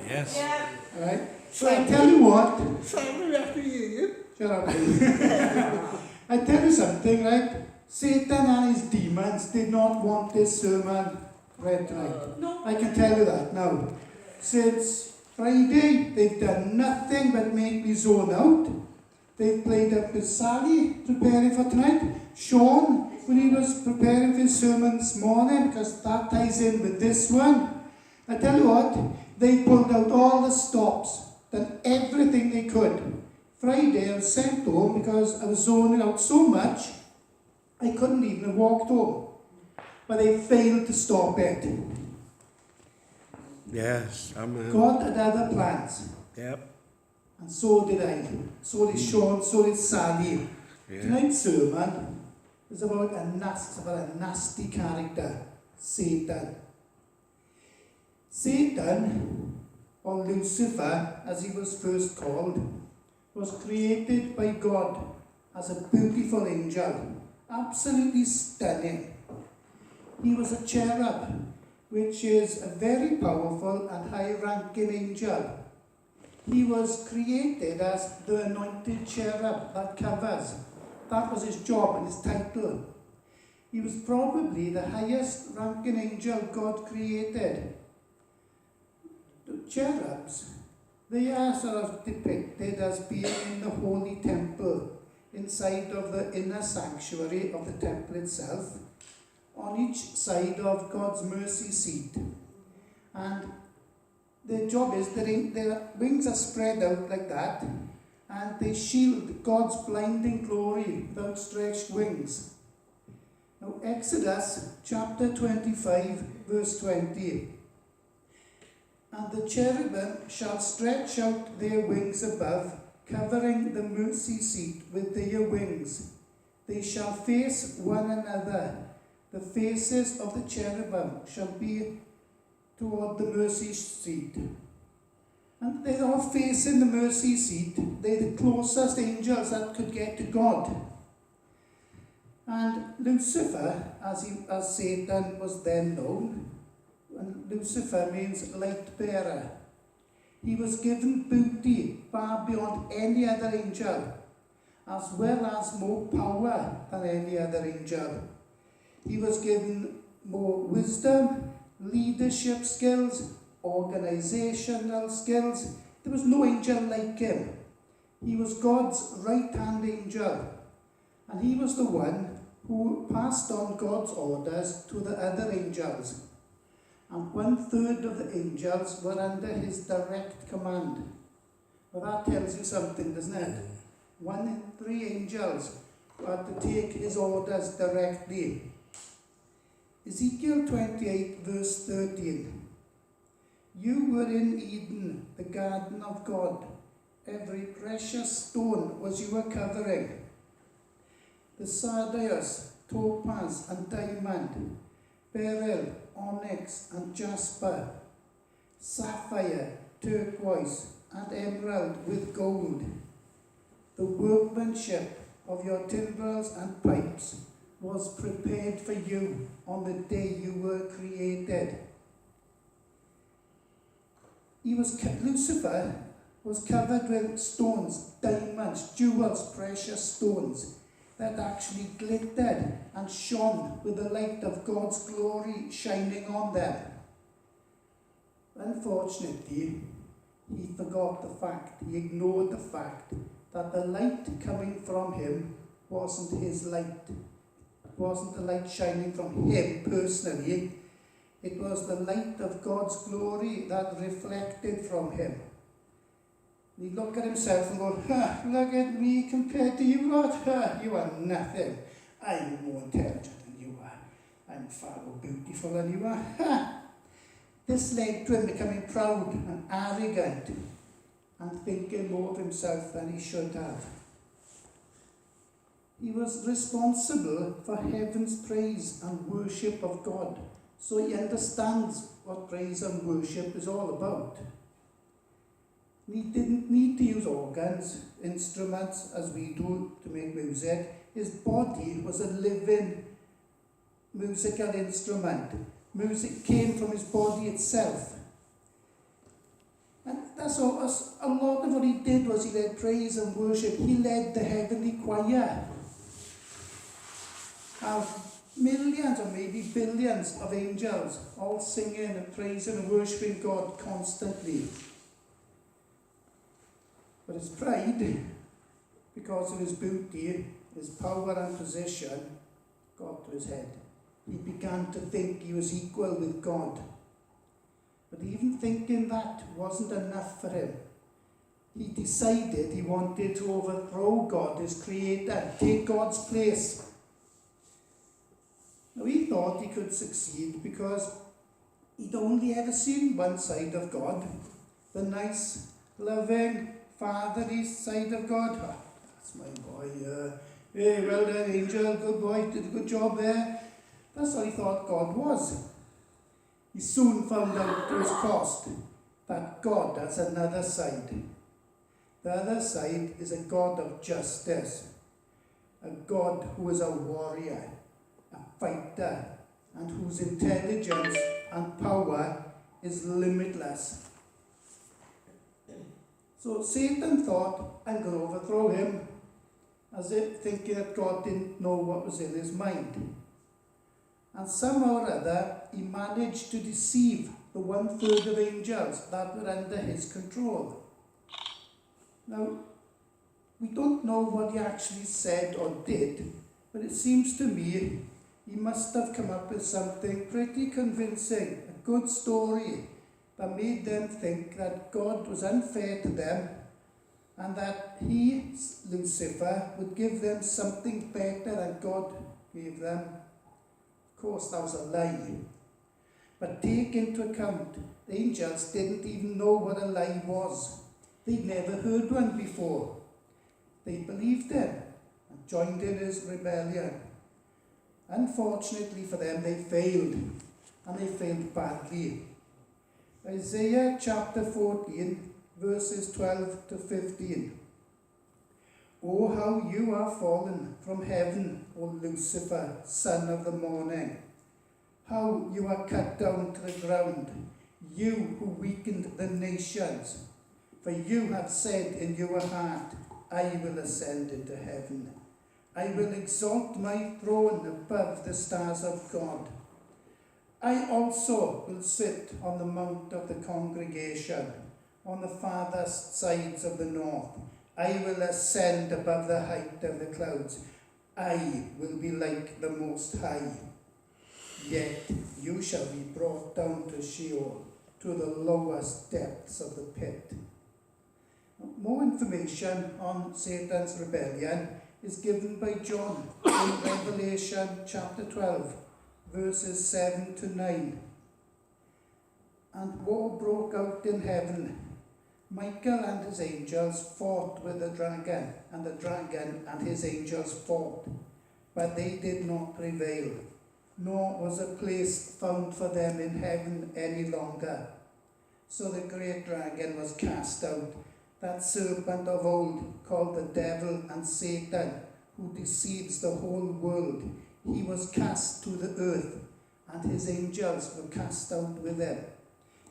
Yes. Yeah. Right? So I tell you what, Sorry, after you. shut up. I tell you something, right? Satan and his demons did not want this sermon read tonight. No. I can tell you that now. Since Friday, they've done nothing but make me zone out. They've played up with Sally, preparing for tonight. Sean, when he was preparing for his sermon this morning, because that ties in with this one. I tell you what, they pulled out all the stops, done everything they could. Friday, I was sent home because I was zoning out so much, I couldn't even have walked home. But they failed to stop it. Yes. Amen. God had other plans. Yep. And so did I. So did Sean, so did Sally. Yeah. Tonight's sermon is about a nasty character, Satan. Satan, or Lucifer, as he was first called, was created by God as a beautiful angel, absolutely stunning. He was a cherub, which is a very powerful and high-ranking angel. He was created as the anointed cherub that covers. That was his job and his title. He was probably the highest ranking angel God created. The cherubs, they are sort of depicted as being in the holy temple, inside of the inner sanctuary of the temple itself, on each side of God's mercy seat. And their job is their wings are spread out like that, and they shield God's blinding glory with outstretched wings. Now, Exodus chapter 25, verse 20. And the cherubim shall stretch out their wings above, covering the mercy seat with their wings. They shall face one another. The faces of the cherubim shall be toward the mercy seat. And they're all facing the mercy seat. They're the closest angels that could get to God. And Lucifer, as Satan was then known, and Lucifer means light bearer. He was given beauty far beyond any other angel, as well as more power than any other angel. He was given more wisdom, leadership skills, organizational skills. There was no angel like him. He was God's right-hand angel, and he was the one who passed on God's orders to the other angels. And 1/3 of the angels were under his direct command. Well, that tells you something, doesn't it? 1 in 3 angels were to take his orders directly. Ezekiel 28, verse 13. You were in Eden, the garden of God. Every precious stone was your covering. The sardius, topaz, and diamond, beryl, onyx, and jasper, sapphire, turquoise, and emerald with gold. The workmanship of your timbrels and pipes was prepared for you on the day you were created. Lucifer was covered with stones, diamonds, jewels, precious stones that actually glittered and shone with the light of God's glory shining on them. Unfortunately, he forgot the fact, he ignored the fact that the light coming from him wasn't his light. It wasn't the light shining from him personally. It was the light of God's glory that reflected from him. He'd look at himself and go, look at me compared to you lot. You are nothing. I'm more intelligent than you are. I'm far more beautiful than you are. This led to him becoming proud and arrogant and thinking more of himself than he should have. He was responsible for heaven's praise and worship of God. So he understands what praise and worship is all about. He didn't need to use organs, instruments, as we do to make music. His body was a living musical instrument. Music came from his body itself. That's all. A lot of what he did was he led praise and worship. He led the heavenly choir of millions or maybe billions of angels all singing and praising and worshipping God constantly. But his pride, because of his beauty, his power and position, got to his head. He began to think he was equal with God. But even thinking that wasn't enough for him. He decided he wanted to overthrow God, his creator, take God's place. Now he thought he could succeed because he'd only ever seen one side of God, the nice, loving, fatherly side of God. Oh, that's my boy. Hey, well done, angel, good boy, did a good job there. That's what he thought God was. He soon found out to his cost that God has another side. The other side is a God of justice, a God who is a warrior, a fighter, and whose intelligence and power is limitless. So Satan thought, I'm going to overthrow him, as if thinking that God didn't know what was in his mind. And somehow or other, he managed to deceive the 1/3 of angels that were under his control. Now, we don't know what he actually said or did, but it seems to me he must have come up with something pretty convincing, a good story that made them think that God was unfair to them and that he, Lucifer, would give them something better than God gave them. Of course, that was a lie. But take into account, the angels didn't even know what a lie was. They'd never heard one before. They believed him and joined in his rebellion. Unfortunately for them, they failed, and they failed badly. Isaiah chapter 14, verses 12 to 15. Oh, how you are fallen from heaven, O Lucifer, son of the morning. How you are cut down to the ground, you who weakened the nations. For you have said in your heart, I will ascend into heaven. I will exalt my throne above the stars of God. I also will sit on the mount of the congregation, on the farthest sides of the north. I will ascend above the height of the clouds. I will be like the Most High. Yet you shall be brought down to Sheol, to the lowest depths of the pit. More information on Satan's rebellion is given by John in Revelation chapter 12, verses 7 to 9. And war broke out in heaven. Michael and his angels fought with the dragon and his angels fought, but they did not prevail, nor was a place found for them in heaven any longer. So the great dragon was cast out, that serpent of old called the devil and Satan, who deceives the whole world. He was cast to the earth, and his angels were cast out with him.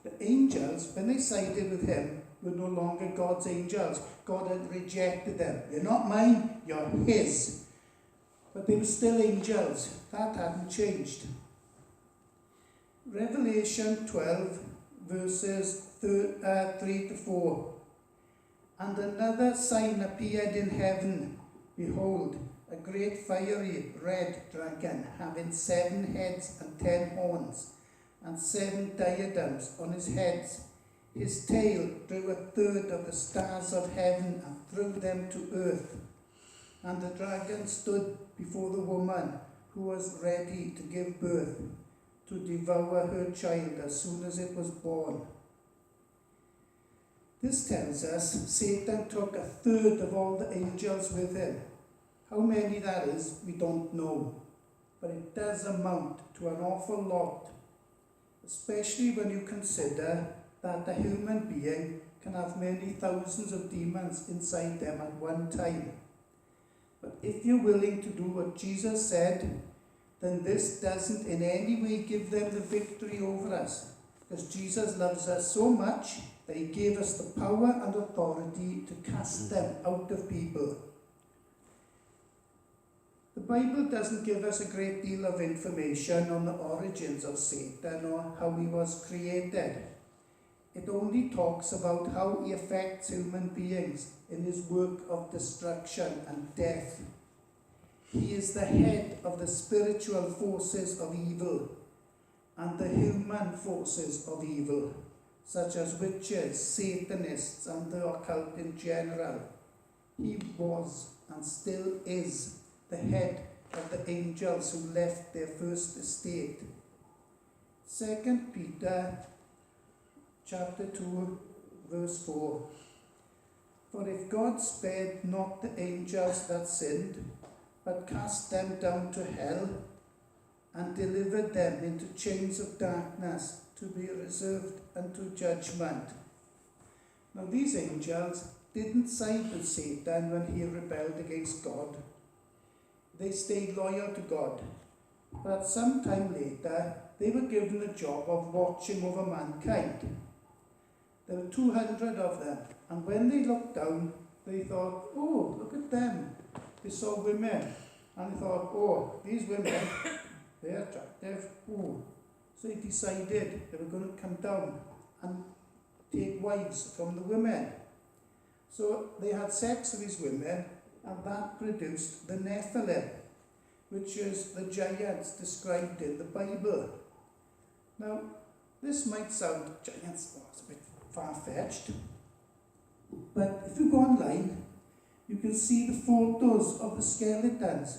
The angels, when they sided with him, were no longer God's angels. God had rejected them. You're not mine, you're his. But they were still angels. That hadn't changed. Revelation 12, verses 3 to 4. And another sign appeared in heaven. Behold, a great fiery red dragon, having 7 heads and 10 horns, and 7 diadems on his heads. His tail drew 1/3 of the stars of heaven and threw them to earth. And the dragon stood before the woman who was ready to give birth, to devour her child as soon as it was born. This tells us Satan took 1/3 of all the angels with him. How many that is, we don't know. But it does amount to an awful lot, especially when you consider that a human being can have many thousands of demons inside them at one time. But if you're willing to do what Jesus said, then this doesn't in any way give them the victory over us, because Jesus loves us so much They gave us the power and authority to cast them out of people. The Bible doesn't give us a great deal of information on the origins of Satan or how he was created. It only talks about how he affects human beings in his work of destruction and death. He is the head of the spiritual forces of evil and the human forces of evil, such as witches, Satanists, and the occult in general. He was and still is the head of the angels who left their first estate. 2 Peter chapter 2, verse 4. For if God spared not the angels that sinned, but cast them down to hell, and delivered them into chains of darkness to be reserved unto judgment. Now these angels didn't side with Satan when he rebelled against God. They stayed loyal to God. But sometime later, they were given the job of watching over mankind. There were 200 of them, and when they looked down, they thought, oh, look at them. They saw women, and they thought, oh, these women, they're attractive. Oh. So they decided they were going to come down and take wives from the women. So they had sex with these women, and that produced the Nephilim, which is the giants described in the Bible. Now, this might sound, giants, it's a bit far-fetched, but if you go online, you can see the photos of the skeletons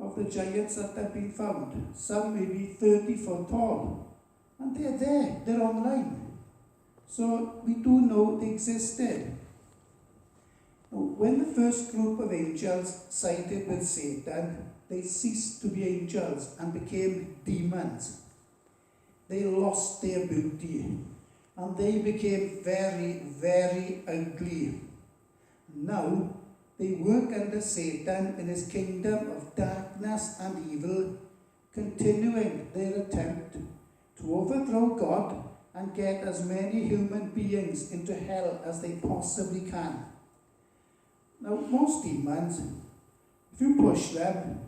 of the giants that have been found. Some may be 30 foot tall, and they're there, they're online. So we do know they existed. When the first group of angels sided with Satan, they ceased to be angels and became demons. They lost their beauty, and they became very, very ugly. Now, they work under Satan in his kingdom of darkness and evil, continuing their attempt to overthrow God and get as many human beings into hell as they possibly can. Now, most demons, if you push them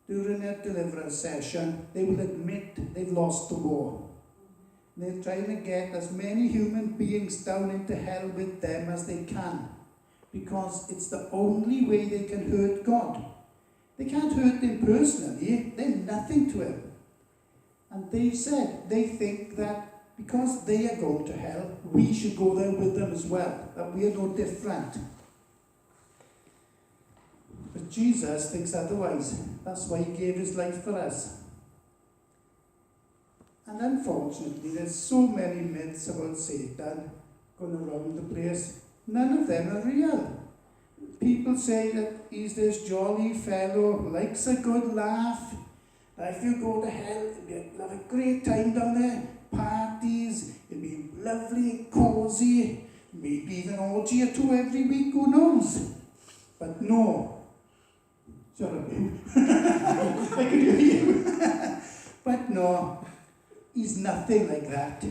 during a deliverance session, they will admit they've lost the war. They're trying to get as many human beings down into hell with them as they can, because it's the only way they can hurt God. They can't hurt him personally, they're nothing to him. And they've said they think that because they are going to hell, we should go there with them as well, that we are no different. But Jesus thinks otherwise. That's why he gave his life for us. And unfortunately, there's so many myths about Satan going around the place. None of them are real. People say that he's this jolly fellow who likes a good laugh. That if you go to hell, you'll have a great time down there. Parties, it'll be lovely and cosy. Maybe even an orgy or two every week, who knows? But no. Shut up, babe. I could hear you. But no, he's nothing like that.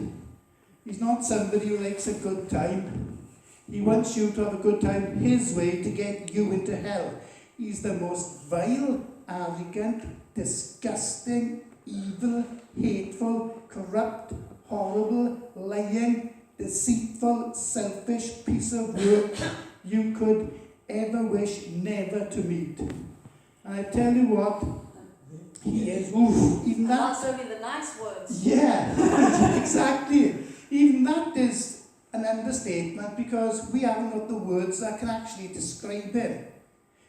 He's not somebody who likes a good time. He wants you to have a good time his way to get you into hell. He's the most vile, arrogant, disgusting, evil, hateful, corrupt, horrible, lying, deceitful, selfish piece of work you could ever wish never to meet. And I tell you what, he is, even that... Not only the nice words. Yeah, exactly. Even that is an understatement, because we haven't got the words that can actually describe him.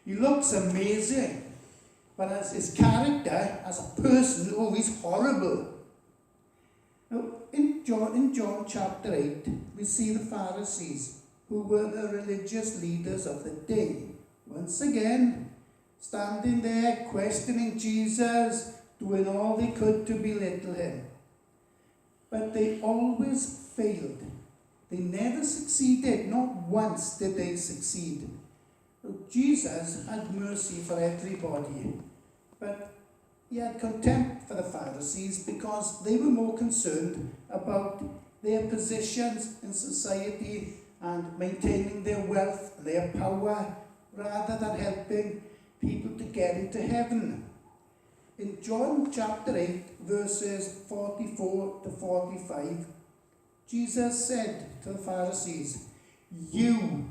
He looks amazing, but as his character, as a person, he's horrible. Now, in John chapter 8, we see the Pharisees, who were the religious leaders of the day, once again standing there, questioning Jesus, doing all they could to belittle him. But they always failed. They never succeeded. Not once did they succeed. Jesus had mercy for everybody, but he had contempt for the Pharisees because they were more concerned about their positions in society and maintaining their wealth and their power, rather than helping people to get into heaven. In John chapter 8, verses 44 to 45, Jesus said to the Pharisees, "You